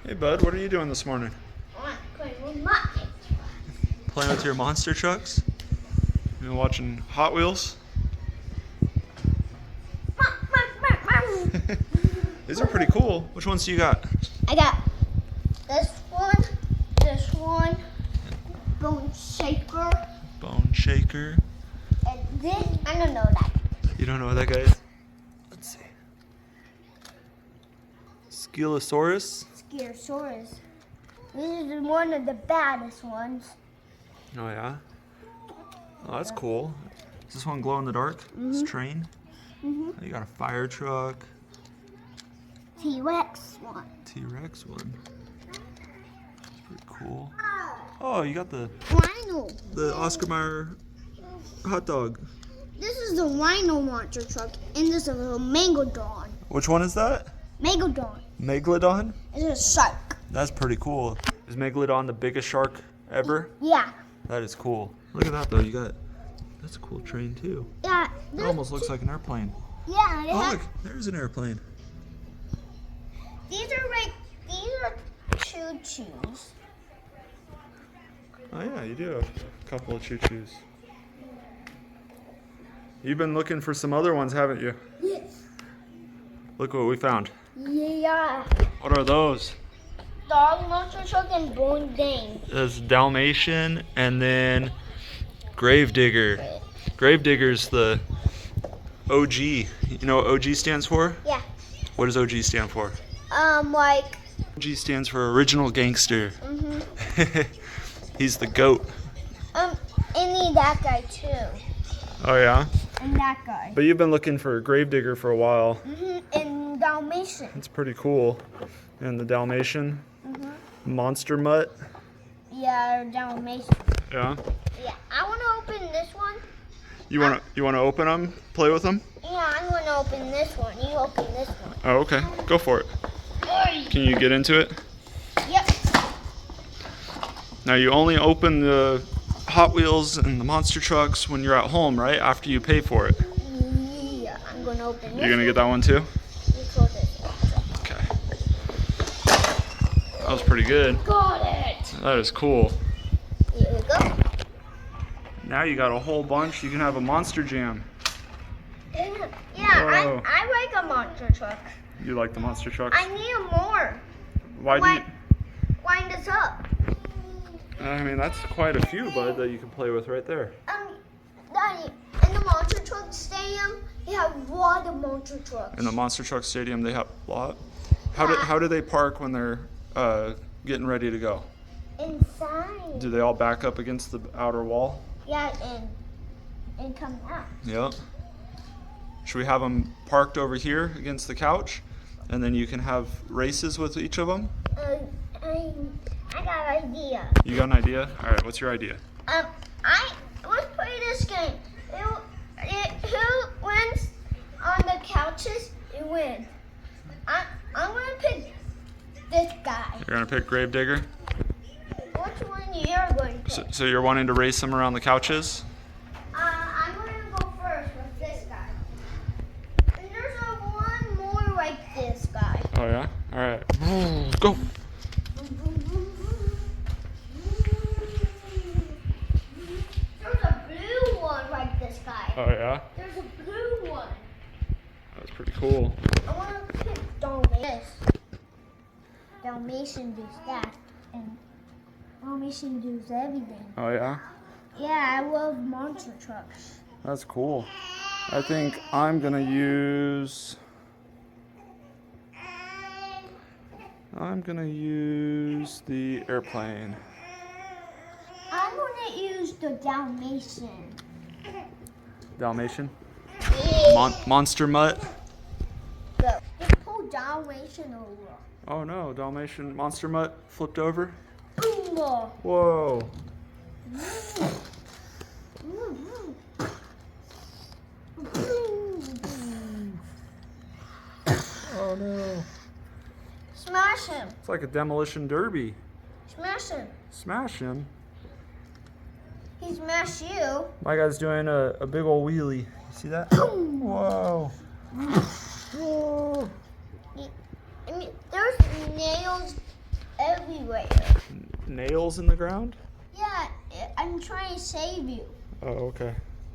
Hey bud, what are you doing this morning? I'm playing with Mutt. Playing with your monster trucks? You been watching Hot Wheels? These are pretty cool. Which ones do you got? I got this one, Bone Shaker, Bone Shaker. and this, I don't know that. You don't know what that guy is? Let's see. Skelosaurus? Skelosaurus. This is one of the baddest ones. Oh yeah? Oh, that's cool. Is this one glow in the dark? This train? Mm-hmm. Oh, you got a fire truck. T-Rex one. T-Rex one. That's pretty cool. Oh, you got the Rhino. Oscar Mayer hot dog. This is the Rhino monster truck, and this is a Megalodon. Which one is that? Megalodon. Megalodon? It's a shark. That's pretty cool. Is Megalodon the biggest shark ever? Yeah. That is cool. Look at that though. You got that's a cool train too. Yeah. It almost looks like an airplane. Yeah. Oh look, there's an airplane. These are choo-choos. Oh yeah, you do have a couple of choo-choos. You've been looking for some other ones, haven't you? Yes. Look what we found. Yeah. What are those? Dog monster truck and Bone Dane. There's Dalmatian and then Gravedigger. Gravedigger's the OG. You know what OG stands for? Yeah. What does OG stand for? Like. OG stands for Original Gangster. Mhm. He's the GOAT. And that guy too. Oh yeah? And that guy. But you've been looking for Gravedigger for a while. Mhm. And Dalmatian. It's pretty cool. And the Dalmatian. Mhm. Monster Mutt. Yeah, Dalmatian. Yeah. Yeah. I want to open this one. You wanna open them? Play with them? Yeah, I'm going to open this one. You open this one. Oh, okay. Go for it. Can you get into it? Yep. Now you only open the Hot Wheels and the monster trucks when you're at home, right? After you pay for it. Yeah, I'm going to open this. You're gonna get that one too? You throw this one. Okay. That was pretty good. Got it. That is cool. Here we go. Now you got a whole bunch. You can have a monster jam. Yeah, Whoa. I like a monster truck. You like the monster trucks? I need more. Why do you? Wind this up. I mean, that's quite a few, bud, that you can play with right there. Daddy, in the monster truck stadium, they have a lot of monster trucks. In the monster truck stadium, they have a lot. How do they park when they're getting ready to go? Inside. Do they all back up against the outer wall? Yeah, and come out. Yep. Should we have them parked over here against the couch, and then you can have races with each of them? I got an idea. You got an idea? All right. What's your idea? Let's play this game. Who wins on the couches? You win. I'm gonna pick this guy. You're gonna pick Gravedigger. Which one you're going to pick? So you're wanting to race them around the couches? I'm going to go first with this guy. And there's one more like this guy. Oh yeah. All right. Go. There's a blue one like this guy. Oh yeah. There's a blue one. That's pretty cool. I want to pick Dalmatian. Dalmatian does that, and Dalmatian does everything. Oh yeah. Yeah, I love monster trucks. That's cool. I think I'm gonna use the airplane. I'm gonna use the Dalmatian. Dalmatian? Yeah. Monster Mutt? Go. Just pull Dalmatian over. Oh no, Dalmatian Monster Mutt flipped over? Boom. Whoa. Oh no. Smash him. It's like a demolition derby. Smash him. Smash him. He smashed you. My guy's doing a big old wheelie. You see that? Whoa. Whoa. I mean, there's nails everywhere. Nails in the ground? Yeah, I'm trying to save you. Oh, okay.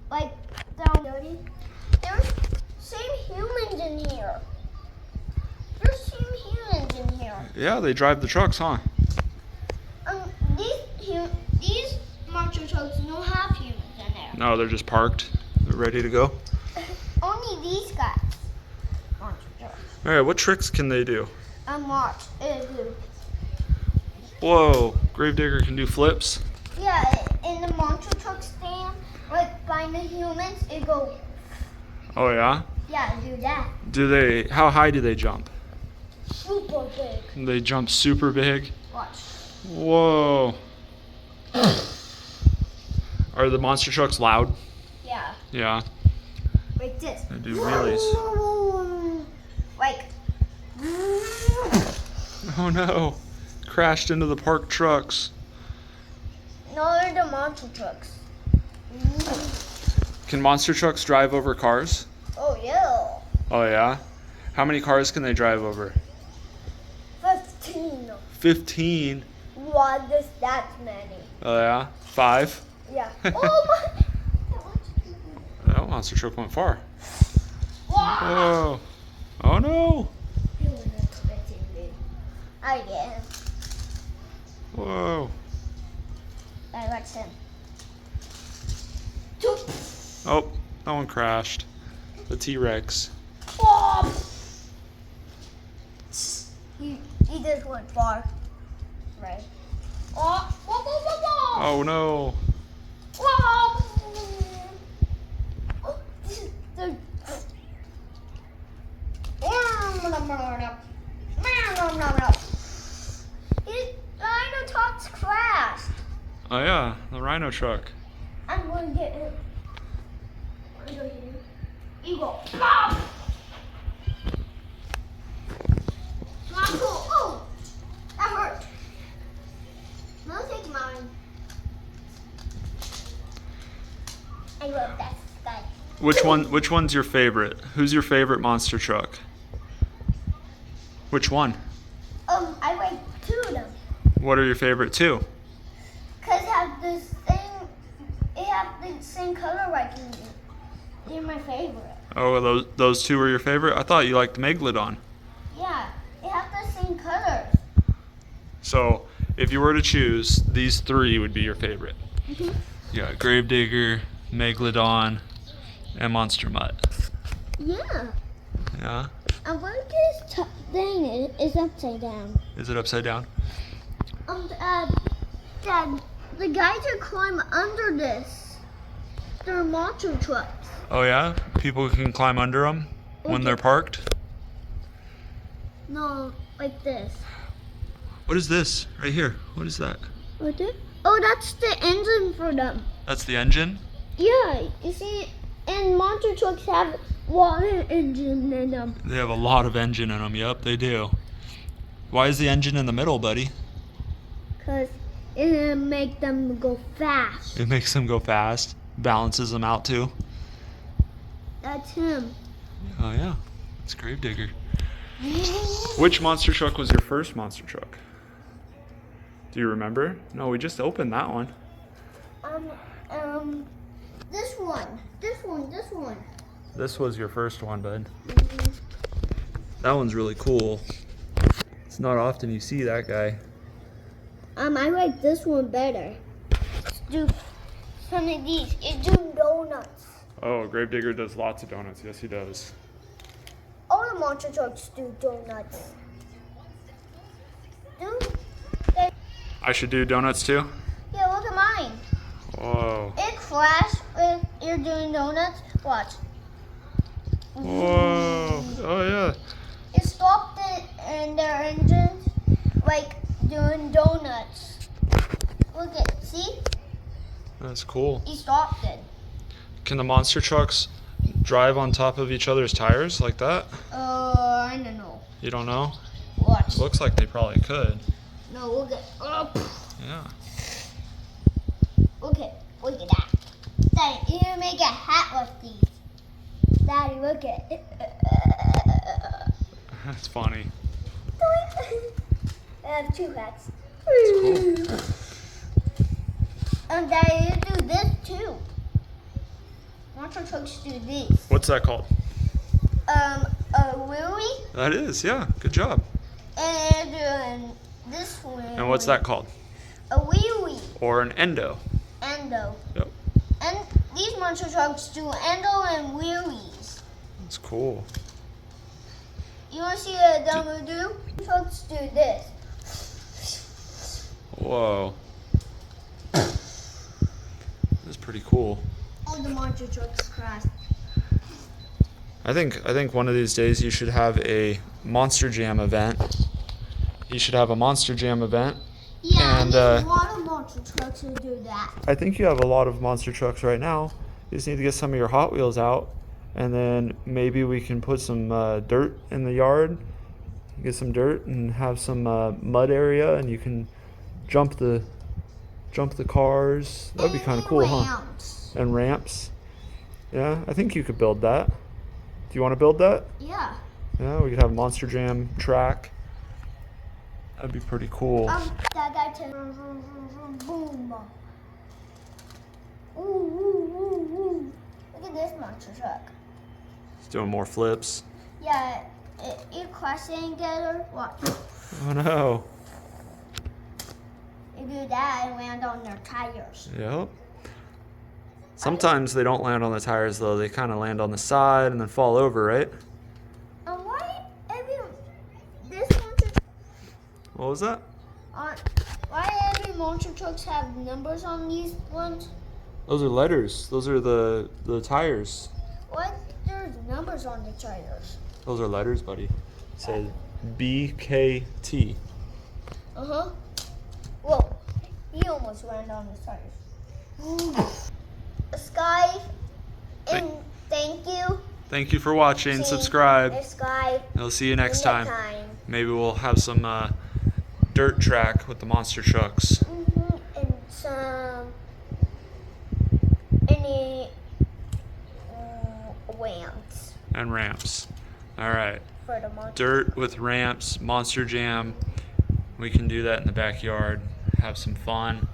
Like, down dirty. There's same humans in here. There's same humans in here. Yeah, they drive the trucks, huh? These monster trucks don't have humans in there. No, they're just parked. They're ready to go. Only these guys. Monster trucks. All right, what tricks can they do? Watch. Whoa, Gravedigger can do flips. Yeah, in the monster truck stand, like by the humans, it go. Oh yeah? Yeah, do that. How high do they jump? Super big. They jump super big. Watch. Whoa. Are the monster trucks loud? Yeah. Yeah. Like this. They do wheelies. Like. Oh no. Crashed into the parked trucks. No, they're the monster trucks. Can monster trucks drive over cars? Oh yeah. Oh yeah? How many cars can they drive over? 15. 15? Why there's that many? Oh yeah? 5? Yeah. Oh my. That monster truck went far. Wow. Whoa. Oh no. I get him. Whoa. I watch him. Oh, that one crashed. The T-Rex. He just went far. Right. Oh, whoa, whoa, whoa, whoa. Oh no. Whoa. Oh, this is the. His rhino truck's crashed. Oh yeah, the Rhino truck. I'm going to get him. I'm going to get him. Eagle. Pop! Not cool. Oh, that hurt. No, take mine. I love that guy. Which one's your favorite? Who's your favorite monster truck? Which one? I like 2 of them. What are your favorite 2? Cause it have the same color like me. They're my favorite. Oh, those 2 were your favorite? I thought you liked Megalodon. Yeah, they have the same colors. So, if you were to choose, these 3 would be your favorite. Mhm. Yeah, Gravedigger, Megalodon, and Monster Mutt. Yeah. Yeah. And what if this thing is upside down? Is it upside down? Dad, the guys who climb under this, they're monster trucks. Oh yeah? People can climb under them when Okay. they're parked? No, like this. What is this? Right here. What is that? What the? Oh, that's the engine for them. That's the engine? Yeah, you see, and monster trucks have water engine in them. They have a lot of engine in them. Yep, they do. Why is the engine in the middle, buddy? Because it'll make them go fast. It makes them go fast. Balances them out too. That's him. Oh yeah, it's Gravedigger. Which monster truck was your first monster truck? Do you remember? No, we just opened that one. This one. This was your first one, bud. That one's really cool. It's not often you see that guy. I like this one better. Let's do some of these. It's do donuts. Oh, Gravedigger does lots of donuts. Yes, he does. All the monster trucks do donuts. I should do donuts too? Yeah, look at mine. Whoa. It crashed when you're doing donuts. Watch. Whoa. Oh yeah. It stopped it in their engines, like doing donuts. Look at, see? That's cool. He stopped it. Can the monster trucks drive on top of each other's tires like that? I don't know. You don't know? Watch. Looks like they probably could. No, look at. Yeah. Look at that. Daddy, you can make a hat with these. Daddy, look at it. That's funny. have 2 heads. Cool. And Daddy, you do this too. Monster trucks do this. What's that called? A wheelie. That is, yeah. Good job. And doing this one. And what's that called? A wheelie. Or an endo. Endo. Yep. And these monster trucks do endo and wheelies. That's cool. You want to see a demo do? Trucks do this. Whoa. That's pretty cool. All the monster trucks crash. I think one of these days you should have a Monster Jam event. You should have a Monster Jam event. Yeah, And, there's a lot of monster trucks who do that. I think you have a lot of monster trucks right now. You just need to get some of your Hot Wheels out, and then maybe we can put some dirt in the yard. Get some dirt and have some mud area, and you can jump the cars. That'd be kind of cool, huh? And ramps. Yeah, I think you could build that. Do you want to build that? Yeah. Yeah, we could have a Monster Jam track. That'd be pretty cool. That guy to boom. Ooh, ooh, ooh, ooh. Look at this monster truck. It's doing more flips. Yeah, it crashing together. Watch. Oh no. You do that and land on their tires. Yep. Sometimes they don't land on the tires though. They kind of land on the side and then fall over, right? Why this monster? What was that? Why every monster trucks have numbers on these ones? Those are letters. Those are the tires. What? There's numbers on the tires. Those are letters, buddy. It says BKT. Uh-huh. Whoa. He almost landed on the tires. Sky, and thank you. Thank you for watching. Subscribe. Sky. I'll see you next time. Maybe we'll have some dirt track with the monster trucks. And some any ramps And ramps. All right. for the monster. Dirt with ramps, Monster Jam. We can do that in the backyard. Have some fun.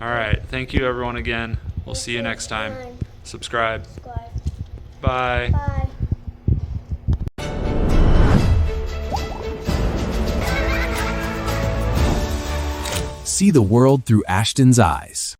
All right. Thank you, everyone, again. We'll see you next time. Subscribe. Bye. Bye. See the world through Ashton's eyes.